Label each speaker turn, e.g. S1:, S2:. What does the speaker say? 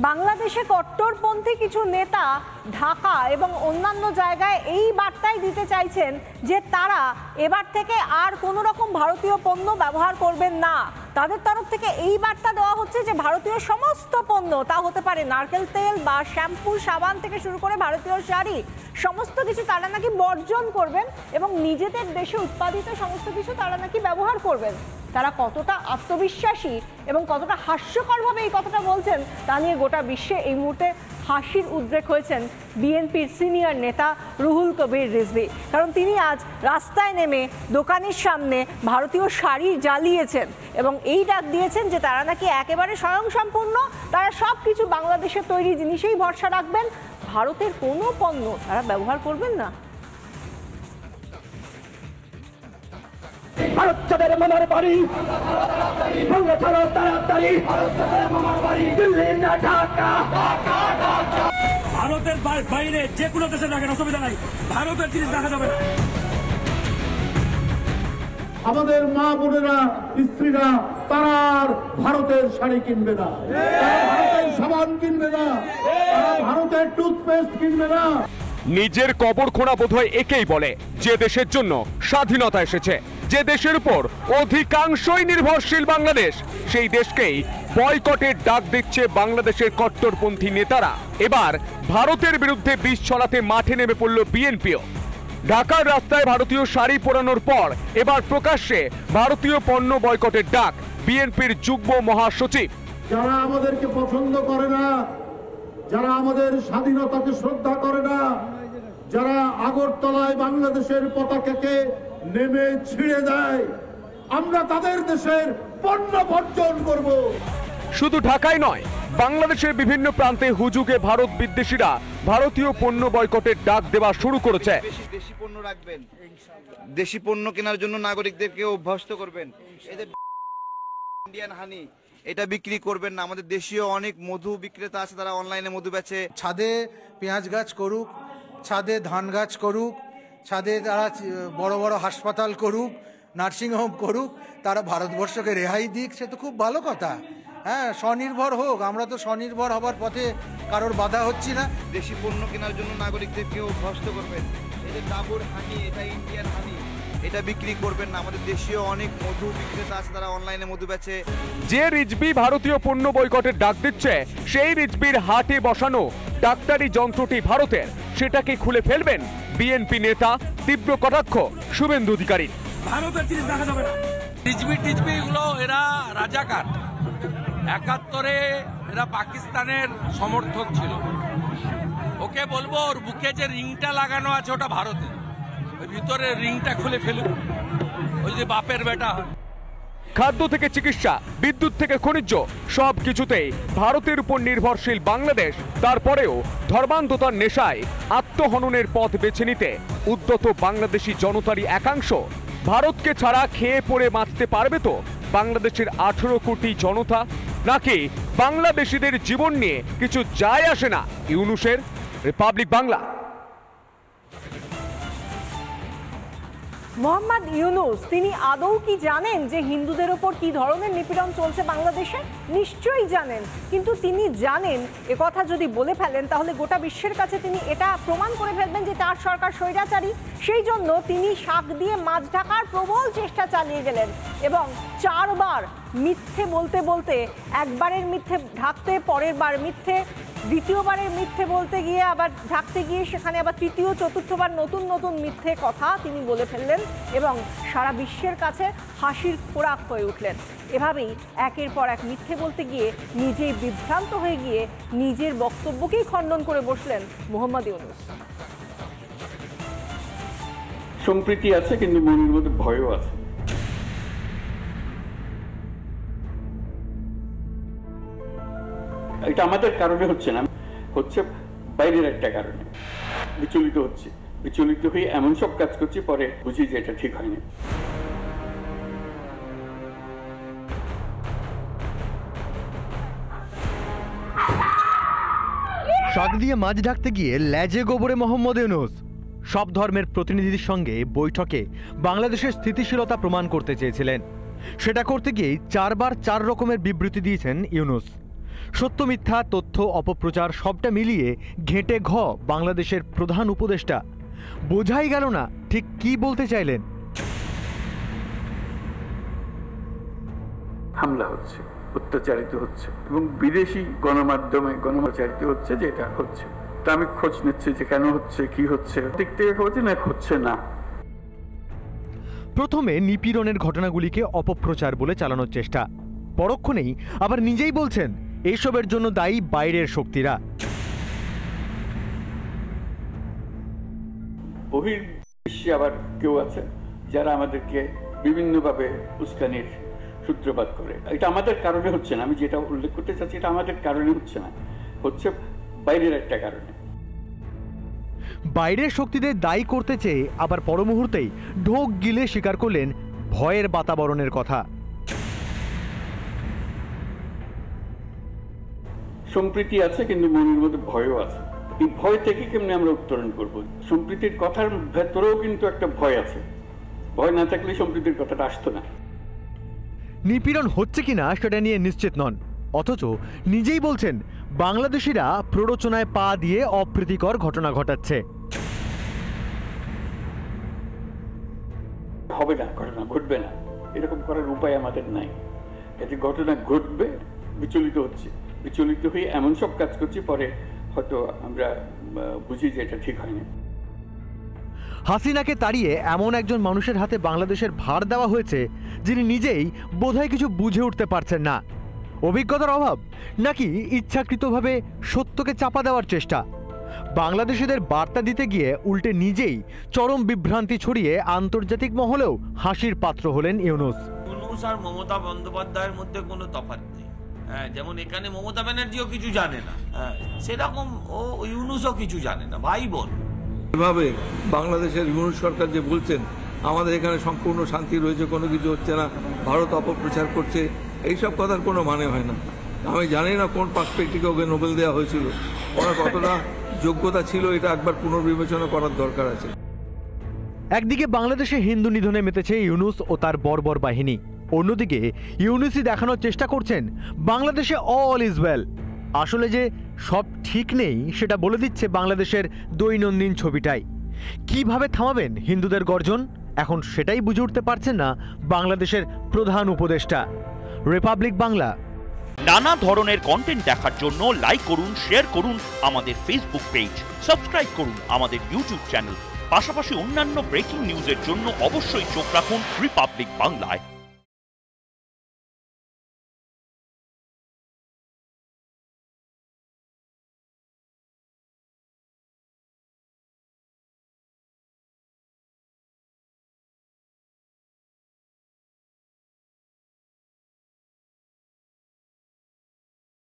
S1: বাংলাদেশে কট্টরপন্থী কিছু নেতা ঢাকা এবং অন্যান্য জায়গায় এই বার্তাই দিতে চাইছেন যে তারা এবার থেকে আর কোনো রকম ভারতীয় পণ্য ব্যবহার করবেন না। তাদের তরফ থেকে এই বার্তা দেওয়া হচ্ছে যে ভারতীয় সমস্ত পণ্য, তা হতে পারে নারকেল তেল বা শ্যাম্পু সাবান থেকে শুরু করে ভারতীয় শাড়ি, সমস্ত কিছু তারা নাকি বর্জন করবেন এবং নিজেদের দেশে উৎপাদিত সমস্ত কিছু তারা নাকি ব্যবহার করবেন। তারা কতটা আত্মবিশ্বাসী এবং কতটা হাস্যকরভাবে এই কথাটা বলছেন তা নিয়ে গোটা বিশ্বে এই মুহূর্তে হাসির উদ্রেক হয়েছেন বিএনপির সিনিয়র নেতা রুহুল কবির রিজভী। কারণ তিনি আজ রাস্তায় নেমে দোকানের সামনে ভারতীয় শাড়ি জ্বালিয়েছেন এবং এই ডাক দিয়েছেন যে তারা নাকি একেবারে স্বয়ংসম্পূর্ণ, তারা সব কিছু বাংলাদেশের তৈরি জিনিসেই ভরসা রাখবেন, ভারতের কোনো পণ্য তারা ব্যবহার করবেন না।
S2: ভারতের মামার বাড়ি তাড়াতাড়ি, দিল্লি না ঢাকা।
S3: ভারতের বাইরে যে কোনো দেশে রাখেন অসুবিধা নাই, ভারতের জিনিস রাখা যাবে না।
S4: আমাদের মা বোনেরা স্ত্রীরা তারা আর ভারতের শাড়ি কিনবে না, তারা ভারতের সাবান কিনবে না, তারা ভারতের টুথপেস্ট কিনবে না।
S5: নিজের কবর খোঁড়া বোধহয় একেই বলে যে দেশের জন্য স্বাধীনতা এসেছে, যে দেশের উপর অধিকাংশই নির্ভরশীল বাংলাদেশ, সেই দেশকেই বয়কটের ডাক দিচ্ছে বাংলাদেশের কট্টরপন্থী নেতারা। এবার ভারতের বিরুদ্ধে বিষ ছড়াতে মাঠে নেমে পড়ল বিএনপিও। ঢাকার রাস্তায় ভারতীয় শাড়ি পরানোর পর এবার প্রকাশ্যে ভারতীয় পণ্য বয়কটের ডাক বিএনপির যুগ্ম মহাসচিব।
S4: যারা আমাদেরকে পছন্দ করে না, যারা আমাদের স্বাধীনতাকে শ্রদ্ধা করে না, যারা আগরতলায় বাংলাদেশের পতাকাকে নেমে ছিঁড়ে দেয়, আমরা তাদের দেশের পণ্য বর্জন করব।
S5: শুধু ঢাকায় নয়, বাংলাদেশের বিভিন্ন প্রান্তে হুজুগে ভারত বিদ্বেষীরা ভারতীয় পণ্য বয়কটের ডাক দেওয়া শুরু করেছে।
S6: দেশি পণ্য রাখবেন, দেশি পণ্য কেনার জন্য নাগরিকদেরকে অভ্যস্ত করবেন। এদের ইন্ডিয়ান হানি এটা বিক্রি করবেন না। আমাদের দেশীয় অনেক মধু বিক্রেতা আছে, তারা অনলাইনে মধু বেচে।
S7: ছাদে পেঁয়াজ গাছ করুক, ছাদে ধান গাছ করুক, ছাদে তারা বড় বড় হাসপাতাল করুক, নার্সিংহোম করুক, তারা ভারতবর্ষকে রেহাই দিক, সে তো খুব ভালো কথা। হ্যাঁ, স্বনির্ভর হোক, আমরা তো স্বনির্ভর হবার পথে কারোর বাধা হচ্ছি না।
S6: দেশি পণ্য কেনার জন্য নাগরিকদেরকে অভ্যস্ত করবেন। এদের ডাবর হানি, এটা ইন্ডিয়ান হানি, এটা বিক্রি করবেন না। আমাদের দেশীয় অনেক মধু বিক্রেতা আছে, তারা অনলাইনে মধু বেচে।
S5: যে রিজভী ভারতীয় পণ্য বয়কটের ডাক দিচ্ছে, সেই রিজভীর হাটে বসানো ডাক্তারি যন্ত্রটি ভারতের, সেটাকে খুলে ফেলবেন বিএনপি নেতা তীব্র কটাক্ষ শুভেন্দু অধিকারী।
S3: ভারতের জিনিস রাখা যাবে না।
S8: রিজভি গুলো এরা রাজাকার, 71-এ এরা পাকিস্তানের সমর্থক ছিল। ওকে বলবো ওর বুকে যে রিংটা লাগানো আছে ওটা ভারতের, ওই ভিতরে রিংটা খুলে ফেলুন, ওই যে বাপের বেটা।
S5: খাদ্য থেকে চিকিৎসা, বিদ্যুৎ থেকে খনিজ, সব কিছুতেই ভারতের উপর নির্ভরশীল বাংলাদেশ। তারপরেও ধর্মান্ধতার নেশায় আত্মহননের পথ বেছে নিতে উদ্যত বাংলাদেশি জনতারই একাংশ ভারতকে ছাড়া খেয়ে পড়ে বাঁচতে পারবে তো বাংলাদেশের 18 কোটি জনতা? নাকি বাংলাদেশিদের জীবন নিয়ে কিছু যায় আসে না ইউনূসের? রিপাবলিক বাংলা।
S1: মোহাম্মদ ইউনূস তিনি আদৌ কি জানেন যে হিন্দুদের ওপর কি ধরনের নিপীড়ন চলছে বাংলাদেশে? নিশ্চয়ই জানেন, কিন্তু তিনি জানেন একথা যদি বলে ফেলেন তাহলে গোটা বিশ্বের কাছে তিনি এটা প্রমাণ করে ফেলবেন যে তার সরকার স্বৈরাচারী। সেই জন্য তিনি শাক দিয়ে মাছ ঢাকার প্রবল চেষ্টা চালিয়ে গেলেন এবং 4 বার মিথ্যে বলতে বলতে, একবারের মিথ্যে ঢাকতে, পরের বার মিথ্যে, দ্বিতীয়বারের মিথ্যে বলতে গিয়ে আবার ঢাকতে গিয়ে সেখানে আবার তৃতীয় চতুর্থবার নতুন নতুন মিথ্যে কথা তিনি বলে ফেললেন এবং সারা বিশ্বের কাছে হাসির খোরাক হয়ে উঠলেন। এভাবেই একের পর এক মিথ্যে বলতে গিয়ে নিজেই বিভ্রান্ত হয়ে গিয়ে নিজের বক্তব্যকেই খণ্ডন করে বসলেন মোহাম্মদ ইউনূস।
S9: সম্প্রীতি আছে, কিন্তু মনের মধ্যে ভয়ও আছে। এটা আমাদের কারণে হচ্ছে না, হচ্ছে বাইরের একটা কারণে। বিচলিত হচ্ছে, বিচলিত হয়ে এমন সব কাজ করছি, পরে বুঝি যে এটা ঠিক হয়নি।
S10: শাক দিয়ে মাছ ঢাকতে গিয়ে লেজে গোবরে মোহাম্মদ ইউনূস। সব ধর্মের প্রতিনিধিদের সঙ্গে বৈঠকে বাংলাদেশের স্থিতিশীলতা প্রমাণ করতে চেয়েছিলেন। সেটা করতে গিয়েই 4 বার 4 রকমের বিবৃতি দিয়েছেন ইউনূস। সত্য মিথ্যা তথ্য অপপ্রচার সবটা মিলিয়ে ঘেঁটে ঘ বাংলাদেশের প্রধান উপদেষ্টা। বোঝাই গেল না ঠিক কি বলতে চাইলেন।
S9: হামলা হচ্ছে, অত্যাচারিত হচ্ছে এবং বিদেশি গণমাধ্যমে গণমাচারিত হচ্ছে, যেটা হচ্ছে তা আমি খোঁজ নিচ্ছি যে কেন হচ্ছে, কি হচ্ছে, দিক থেকে হচ্ছে না হচ্ছে না।
S10: প্রথমে নিপীড়নের ঘটনাগুলিকে অপপ্রচার বলে চালানোর চেষ্টা, পরক্ষণেই আবার নিজেই বলছেন এসবের জন্য দায়ী বাইরের শক্তিরা।
S9: বহির্বিশ্বে আবার কেউ আছে যারা আমাদেরকে বিভিন্নভাবে উস্কানির সূত্রপাত করে। এটা আমাদের কারণে হচ্ছে না, আমি যেটা উল্লেখ করতে চাচ্ছি এটা আমাদের কারণে হচ্ছে না, হচ্ছে বাইরের একটা কারণে।
S10: বাইরের শক্তিদের দায়ী করতে চেয়ে আবার পর মুহূর্তেই ঢোক গিলে স্বীকার করলেন ভয়ের বাতাবরণের কথা।
S9: সম্প্রীতি আছে কিন্তু মনের মধ্যে ভয়ও আছে। এই ভয় থেকে কেমনে আমরা উত্তরণ করব? সম্প্রীতির কথার ভেতরেও কিন্তু একটা ভয় আছে, ভয় না থাকলে সম্প্রীতির কথাটা আসতো না।
S10: নিপীড়ন হচ্ছে কিনা সেটা নিয়ে নিশ্চিত নন, অথচ নিজেই বলছেন বাংলাদেশিরা প্ররোচনায় পা দিয়ে অপ্রীতিকর ঘটনা ঘটাচ্ছে।
S9: হবে না, ঘটনা ঘটবে না, এরকম করার উপায় আমাদের নাই। এতে ঘটনা ঘটবে, বিচলিত হচ্ছে, বিচলিত হয়ে এমন সব কাজ করছি পরে হয়তো আমরা বুঝি যে এটা ঠিক হয়নি।
S10: হাসিনাকে তাড়িয়ে এমন একজন মানুষের হাতে বাংলাদেশের ভার দেওয়া হয়েছে যিনি নিজেই বোধহয় কিছু বুঝে উঠতে পারছেন না। অভিজ্ঞতার অভাব নাকি ইচ্ছাকৃতভাবে সত্যকে চাপা দেওয়ার চেষ্টা? বাংলাদেশিদের বার্তা দিতে গিয়ে উল্টে নিজেই চরম বিভ্রান্তি ছড়িয়ে আন্তর্জাতিক মহলেও হাসির পাত্র হলেন ইউনূস।
S11: ইউনূস আর মমতা বন্দ্যোপাধ্যায়ের মধ্যে কোনো তফাৎ নেই। যেমন এখানে মমতা ব্যানার্জিও কিছু জানে না, সেরকম ও ইউনূসও কিছু জানে না, ভাই বোন।
S12: এভাবে বাংলাদেশের ইউনূস সরকার যে বলছেন আমাদের এখানে সম্পূর্ণ শান্তি রয়েছে, কোনো কিছু হচ্ছে না, ভারত অপপ্রচার করছে, এইসব কথার কোনো মানে হয় না। আমি জানি না কোন পার্সপেক্টিভে ওকে নোবেল দেওয়া হয়েছিল, ওনার কতটা যোগ্যতা ছিল এটা একবার পুনর্বিবেচনা করার দরকার আছে।
S10: একদিকে বাংলাদেশে হিন্দু নিধনে মেতেছে ইউনূস ও তার বর্বর বাহিনী, অন্যদিকে ইউনূসই দেখানোর চেষ্টা করছেন বাংলাদেশে অল ইজ ওয়েল। আসলে যে সব ঠিক নেই সেটা বলে দিচ্ছে বাংলাদেশের দৈনন্দিন ছবিটাই। কিভাবে থামাবেন হিন্দুদের গর্জন, এখন সেটাই বুঝে উঠতে পারছেন না বাংলাদেশের প্রধান উপদেষ্টা। রিপাবলিক বাংলা।
S13: নানা ধরনের কন্টেন্ট দেখার জন্য লাইক করুন, শেয়ার করুন আমাদের ফেসবুক পেজ, সাবস্ক্রাইব করুন আমাদের ইউটিউব চ্যানেল। পাশাপাশি অন্যান্য ব্রেকিং নিউজের জন্য অবশ্যই চোখ রাখুন রিপাবলিক বাংলায়।